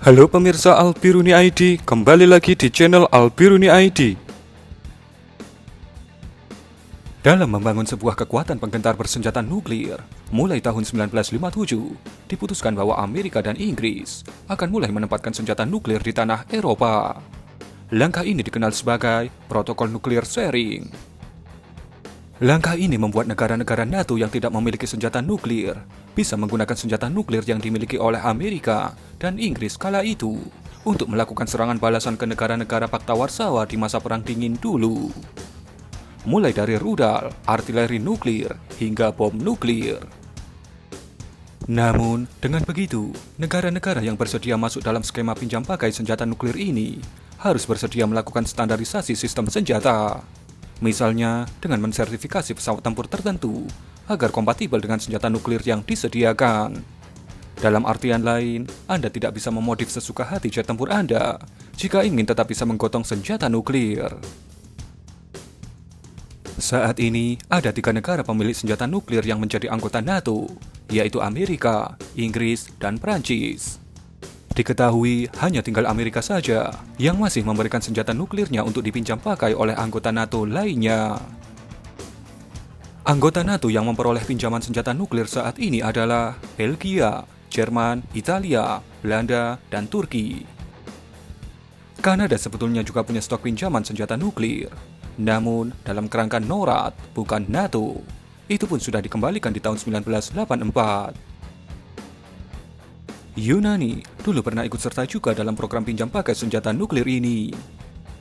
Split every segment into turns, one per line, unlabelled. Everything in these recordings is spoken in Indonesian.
Halo pemirsa Albiruni ID, kembali lagi di channel Albiruni ID. Dalam membangun sebuah kekuatan penggentar bersenjata nuklir, mulai tahun 1957, diputuskan bahwa Amerika dan Inggris akan mulai menempatkan senjata nuklir di tanah Eropa. Langkah ini dikenal sebagai Protokol Nuklir Sharing. Langkah ini membuat negara-negara NATO yang tidak memiliki senjata nuklir bisa menggunakan senjata nuklir yang dimiliki oleh Amerika dan Inggris kala itu untuk melakukan serangan balasan ke negara-negara Pakta Warsawa di masa Perang Dingin dulu. Mulai dari rudal, artileri nuklir, hingga bom nuklir. Namun, dengan begitu, negara-negara yang bersedia masuk dalam skema pinjam pakai senjata nuklir ini harus bersedia melakukan standarisasi sistem senjata. Misalnya, dengan mensertifikasi pesawat tempur tertentu agar kompatibel dengan senjata nuklir yang disediakan. Dalam artian lain, Anda tidak bisa memodif sesuka hati jet tempur Anda jika ingin tetap bisa menggotong senjata nuklir. Saat ini, ada 3 negara pemilik senjata nuklir yang menjadi anggota NATO, yaitu Amerika, Inggris, dan Prancis. Diketahui hanya tinggal Amerika saja yang masih memberikan senjata nuklirnya untuk dipinjam pakai oleh anggota NATO lainnya. Anggota NATO yang memperoleh pinjaman senjata nuklir saat ini adalah Belgia, Jerman, Italia, Belanda, dan Turki. Kanada sebetulnya juga punya stok pinjaman senjata nuklir, namun dalam kerangka NORAD, bukan NATO. Itu pun sudah dikembalikan di tahun 1984. Yunani dulu pernah ikut serta juga dalam program pinjam pakai senjata nuklir ini.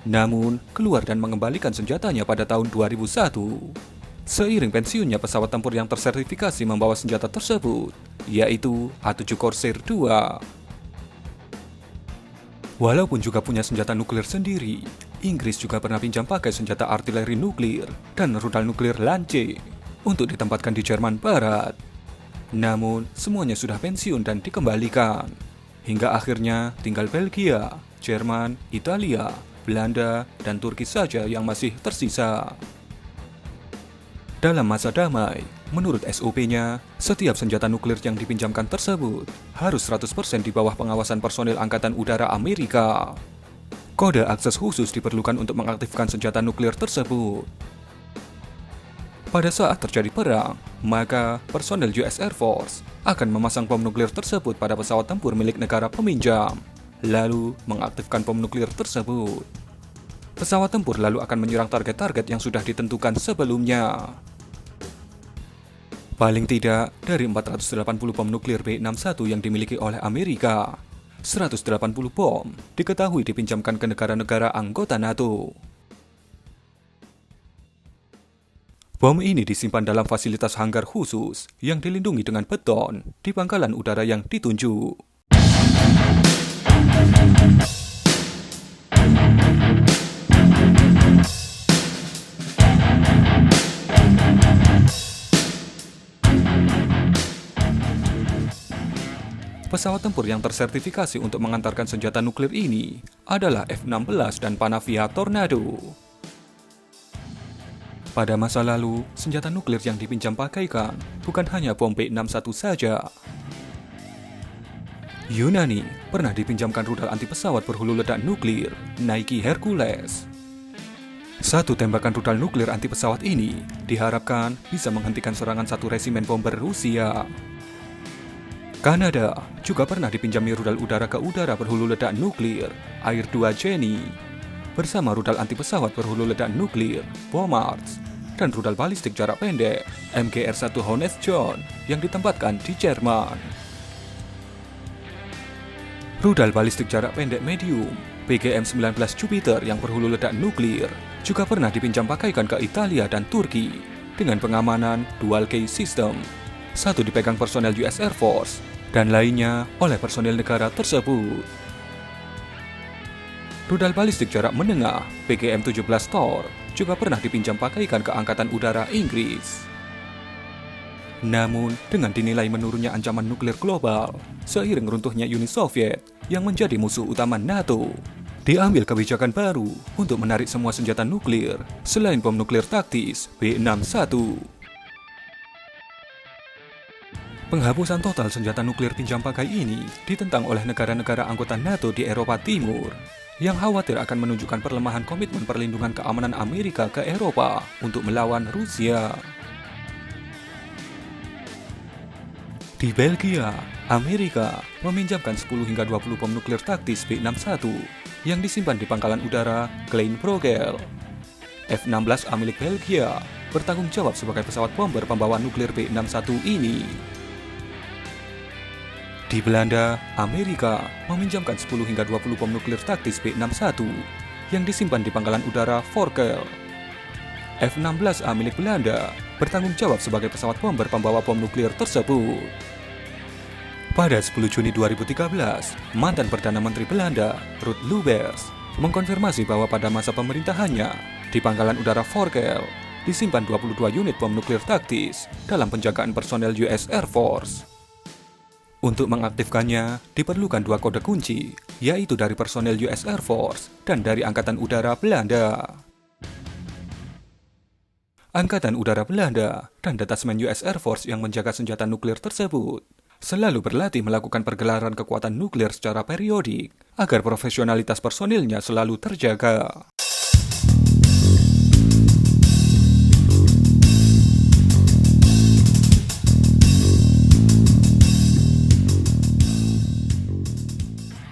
Namun, keluar dan mengembalikan senjatanya pada tahun 2001. Seiring pensiunnya pesawat tempur yang tersertifikasi membawa senjata tersebut, yaitu A-7 Corsair II. Walaupun juga punya senjata nuklir sendiri, Inggris juga pernah pinjam pakai senjata artileri nuklir dan rudal nuklir Lance untuk ditempatkan di Jerman Barat. Namun, semuanya sudah pensiun dan dikembalikan. Hingga akhirnya tinggal Belgia, Jerman, Italia, Belanda, dan Turki saja yang masih tersisa. Dalam masa damai, menurut SOP-nya, setiap senjata nuklir yang dipinjamkan tersebut harus 100% di bawah pengawasan personil Angkatan Udara Amerika. Kode akses khusus diperlukan untuk mengaktifkan senjata nuklir tersebut. Pada saat terjadi perang, maka personel US Air Force akan memasang bom nuklir tersebut pada pesawat tempur milik negara peminjam, lalu mengaktifkan bom nuklir tersebut. Pesawat tempur lalu akan menyerang target-target yang sudah ditentukan sebelumnya. Paling tidak, dari 480 bom nuklir B-61 yang dimiliki oleh Amerika, 180 bom diketahui dipinjamkan ke negara-negara anggota NATO. Bom ini disimpan dalam fasilitas hanggar khusus yang dilindungi dengan beton di pangkalan udara yang ditunjuk. Pesawat tempur yang tersertifikasi untuk mengantarkan senjata nuklir ini adalah F-16 dan Panavia Tornado. Pada masa lalu, senjata nuklir yang dipinjam pakaikan bukan hanya bom B-61 saja. Yunani pernah dipinjamkan rudal anti pesawat berhulu ledak nuklir, Nike Hercules. Satu tembakan rudal nuklir anti pesawat ini diharapkan bisa menghentikan serangan satu resimen bomber Rusia. Kanada juga pernah dipinjami rudal udara ke udara berhulu ledak nuklir, Air 2 Jenny, bersama rudal anti pesawat berhulu ledak nuklir, Bomards, dan rudal balistik jarak pendek, MGR-1 Honest John, yang ditempatkan di Jerman. Rudal balistik jarak pendek medium, PGM-19 Jupiter yang berhulu ledak nuklir, juga pernah dipinjam pakaikan ke Italia dan Turki, dengan pengamanan dual case system. Satu dipegang personel US Air Force, dan lainnya oleh personel negara tersebut. Rudal balistik jarak menengah PGM-17 Thor juga pernah dipinjam pakaikan ke Angkatan Udara Inggris. Namun, dengan dinilai menurunnya ancaman nuklir global, seiring runtuhnya Uni Soviet yang menjadi musuh utama NATO, diambil kebijakan baru untuk menarik semua senjata nuklir selain bom nuklir taktis B-61. Penghapusan total senjata nuklir pinjam pakai ini ditentang oleh negara-negara anggota NATO di Eropa Timur yang khawatir akan menunjukkan perlemahan komitmen perlindungan keamanan Amerika ke Eropa untuk melawan Rusia. Di Belgia, Amerika meminjamkan 10 hingga 20 bom nuklir taktis B-61 yang disimpan di pangkalan udara Klein Brogel. F-16A milik Belgia bertanggung jawab sebagai pesawat bomber pembawa nuklir B-61 ini. Di Belanda, Amerika meminjamkan 10 hingga 20 bom nuklir taktis B-61 yang disimpan di pangkalan udara Forkel. F-16A milik Belanda bertanggung jawab sebagai pesawat bomber pembawa bom nuklir tersebut. Pada 10 Juni 2013, mantan Perdana Menteri Belanda, Ruud Lubbers, mengkonfirmasi bahwa pada masa pemerintahannya, di pangkalan udara Forkel, disimpan 22 unit bom nuklir taktis dalam penjagaan personel US Air Force. Untuk mengaktifkannya, diperlukan 2 kode kunci, yaitu dari personel US Air Force dan dari Angkatan Udara Belanda. Angkatan Udara Belanda dan detasmen US Air Force yang menjaga senjata nuklir tersebut selalu berlatih melakukan pergelaran kekuatan nuklir secara periodik agar profesionalitas personilnya selalu terjaga.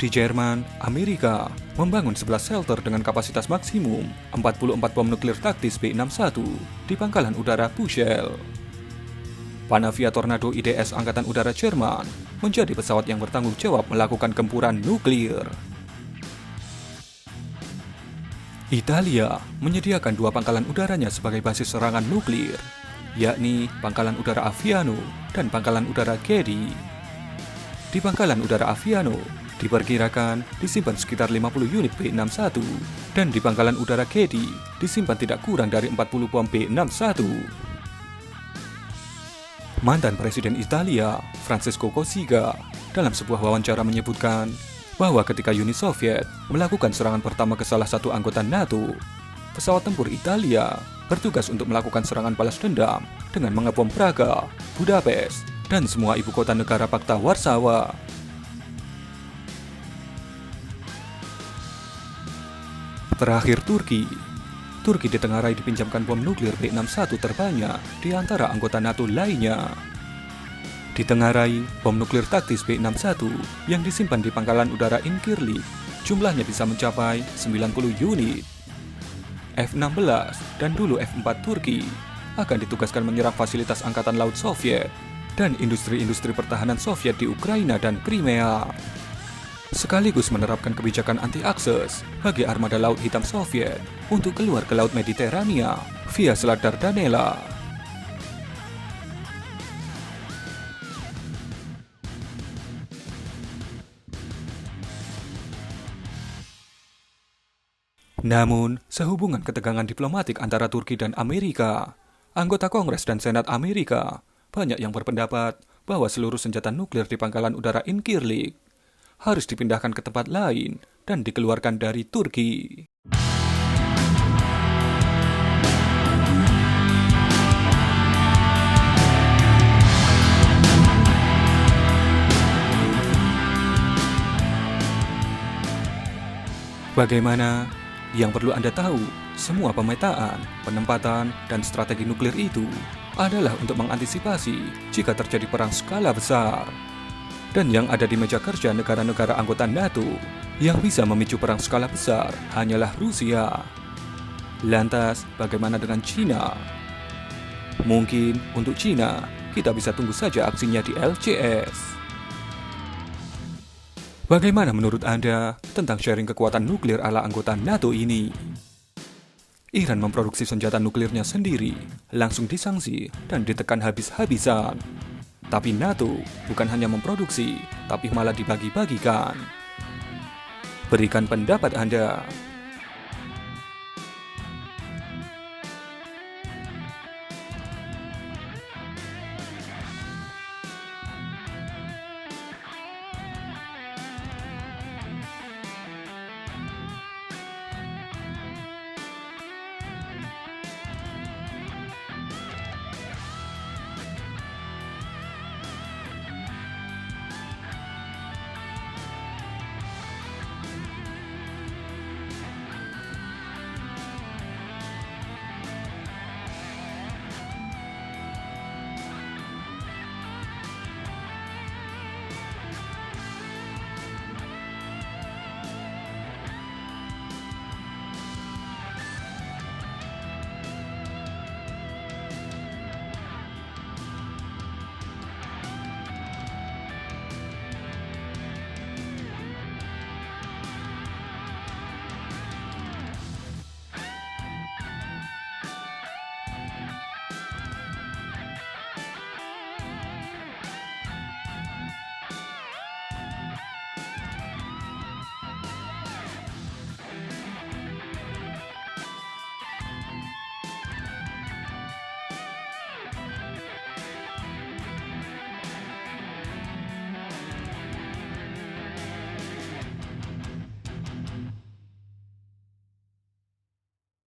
Di Jerman, Amerika membangun 11 shelter dengan kapasitas maksimum 44 bom nuklir taktis B-61 di pangkalan udara Bushel. Panavia Tornado IDS Angkatan Udara Jerman menjadi pesawat yang bertanggung jawab melakukan gempuran nuklir. Italia menyediakan 2 pangkalan udaranya sebagai basis serangan nuklir, yakni Pangkalan Udara Aviano dan Pangkalan Udara Gedi. Di Pangkalan Udara Aviano, diperkirakan disimpan sekitar 50 unit B-61 dan di Pangkalan Udara Gedi disimpan tidak kurang dari 40 bom B-61. Mantan Presiden Italia, Francesco Cossiga, dalam sebuah wawancara menyebutkan bahwa ketika Uni Soviet melakukan serangan pertama ke salah satu anggota NATO, pesawat tempur Italia bertugas untuk melakukan serangan balas dendam dengan mengebom Praga, Budapest, dan semua ibu kota negara Pakta Warsawa. Terakhir, Turki ditengarai dipinjamkan bom nuklir B-61 terbanyak di antara anggota NATO lainnya. Ditengarai, bom nuklir taktis B-61 yang disimpan di pangkalan udara Incirlik jumlahnya bisa mencapai 90 unit. F-16 dan dulu F-4 Turki akan ditugaskan menyerang fasilitas Angkatan Laut Soviet dan industri-industri pertahanan Soviet di Ukraina dan Crimea, sekaligus menerapkan kebijakan anti-akses bagi armada Laut Hitam Soviet untuk keluar ke Laut Mediterania via Selat Dardanella. Namun, sehubungan ketegangan diplomatik antara Turki dan Amerika, anggota Kongres dan Senat Amerika banyak yang berpendapat bahwa seluruh senjata nuklir di pangkalan udara Incirlik harus dipindahkan ke tempat lain dan dikeluarkan dari Turki. Bagaimana? Yang perlu Anda tahu, semua pemetaan, penempatan, dan strategi nuklir itu adalah untuk mengantisipasi jika terjadi perang skala besar. Dan yang ada di meja kerja negara-negara anggota NATO yang bisa memicu perang skala besar hanyalah Rusia. Lantas, bagaimana dengan China? Mungkin untuk China, kita bisa tunggu saja aksinya di LCS. Bagaimana menurut Anda tentang sharing kekuatan nuklir ala anggota NATO ini? Iran memproduksi senjata nuklirnya sendiri, langsung disanksi dan ditekan habis-habisan. Tapi NATO bukan hanya memproduksi, tapi malah dibagi-bagikan. Berikan pendapat Anda.